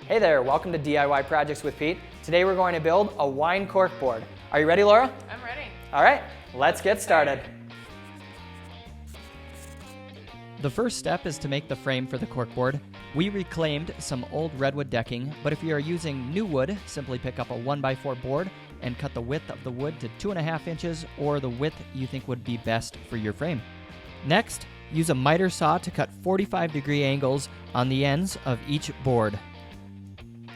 Hey there, welcome to DIY Projects with Pete. Today we're going to build a wine cork board. Are you ready, Laura? I'm ready. All right, let's get started. The first step is to make the frame for the cork board. We reclaimed some old redwood decking, but if you are using new wood, simply pick up a 1x4 board and cut the width of the wood to 2.5 inches or the width you think would be best for your frame. Next, use a miter saw to cut 45-degree angles on the ends of each board.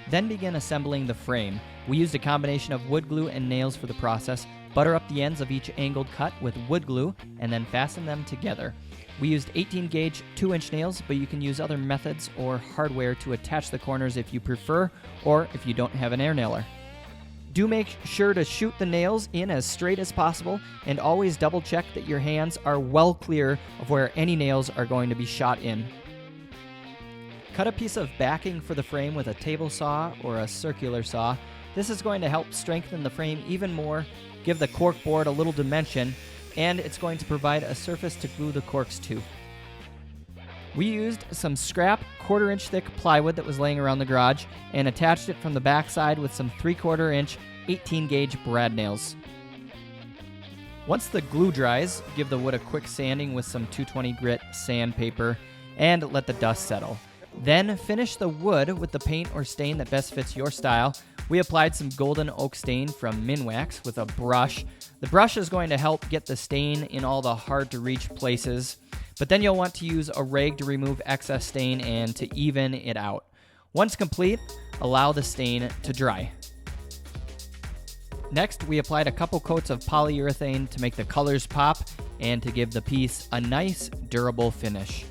Then begin assembling the frame. We used a combination of wood glue and nails for the process. Butter up the ends of each angled cut with wood glue and then fasten them together. We used 18-gauge 2-inch nails, but you can use other methods or hardware to attach the corners if you prefer, or if you don't have an air nailer. Do make sure to shoot the nails in as straight as possible, and always double check that your hands are well clear of where any nails are going to be shot in. Cut a piece of backing for the frame with a table saw or a circular saw. This is going to help strengthen the frame even more, give the cork board a little dimension, and it's going to provide a surface to glue the corks to. We used some scrap 1/4-inch thick plywood that was laying around the garage and attached it from the backside with some 3/4-inch 18-gauge brad nails. Once the glue dries, give the wood a quick sanding with some 220 grit sandpaper and let the dust settle. Then finish the wood with the paint or stain that best fits your style. We applied some golden oak stain from Minwax with a brush. The brush is going to help get the stain in all the hard to reach places, but then you'll want to use a rag to remove excess stain and to even it out. Once complete, allow the stain to dry. Next, we applied a couple coats of polyurethane to make the colors pop and to give the piece a nice, durable finish.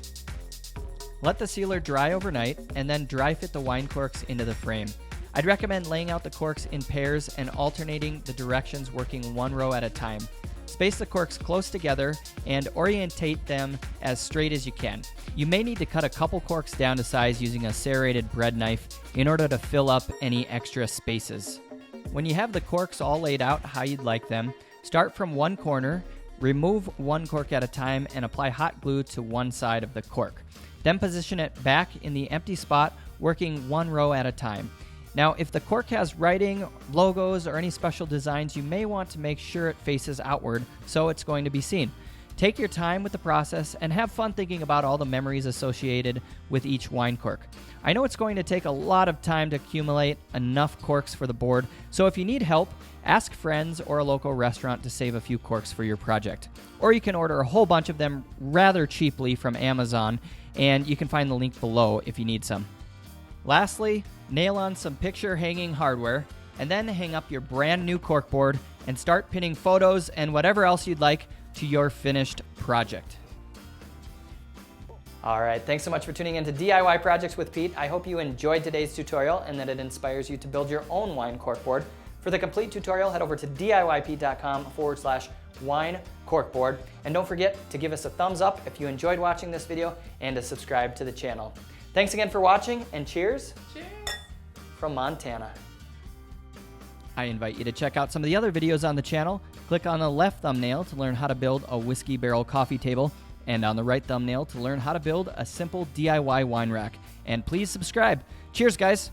Let the sealer dry overnight and then dry fit the wine corks into the frame. I'd recommend laying out the corks in pairs and alternating the directions, working one row at a time. Space the corks close together and orientate them as straight as you can. You may need to cut a couple corks down to size using a serrated bread knife in order to fill up any extra spaces. When you have the corks all laid out how you'd like them, start from one corner, remove one cork at a time, and apply hot glue to one side of the cork. Then position it back in the empty spot, working one row at a time. Now, if the cork has writing, logos, or any special designs, you may want to make sure it faces outward so it's going to be seen. Take your time with the process and have fun thinking about all the memories associated with each wine cork. I know it's going to take a lot of time to accumulate enough corks for the board, so if you need help, ask friends or a local restaurant to save a few corks for your project. Or you can order a whole bunch of them rather cheaply from Amazon, and you can find the link below if you need some. Lastly, nail on some picture hanging hardware, and then hang up your brand new cork board and start pinning photos and whatever else you'd like to your finished project. All right, thanks so much for tuning in to DIY Projects with Pete. I hope you enjoyed today's tutorial and that it inspires you to build your own wine cork board. For the complete tutorial, head over to DIYpete.com/wine cork board. And don't forget to give us a thumbs up if you enjoyed watching this video and to subscribe to the channel. Thanks again for watching, and cheers. Cheers. From Montana. I invite you to check out some of the other videos on the channel. Click on the left thumbnail to learn how to build a whiskey barrel coffee table, and on the right thumbnail to learn how to build a simple DIY wine rack. And please subscribe. Cheers, guys.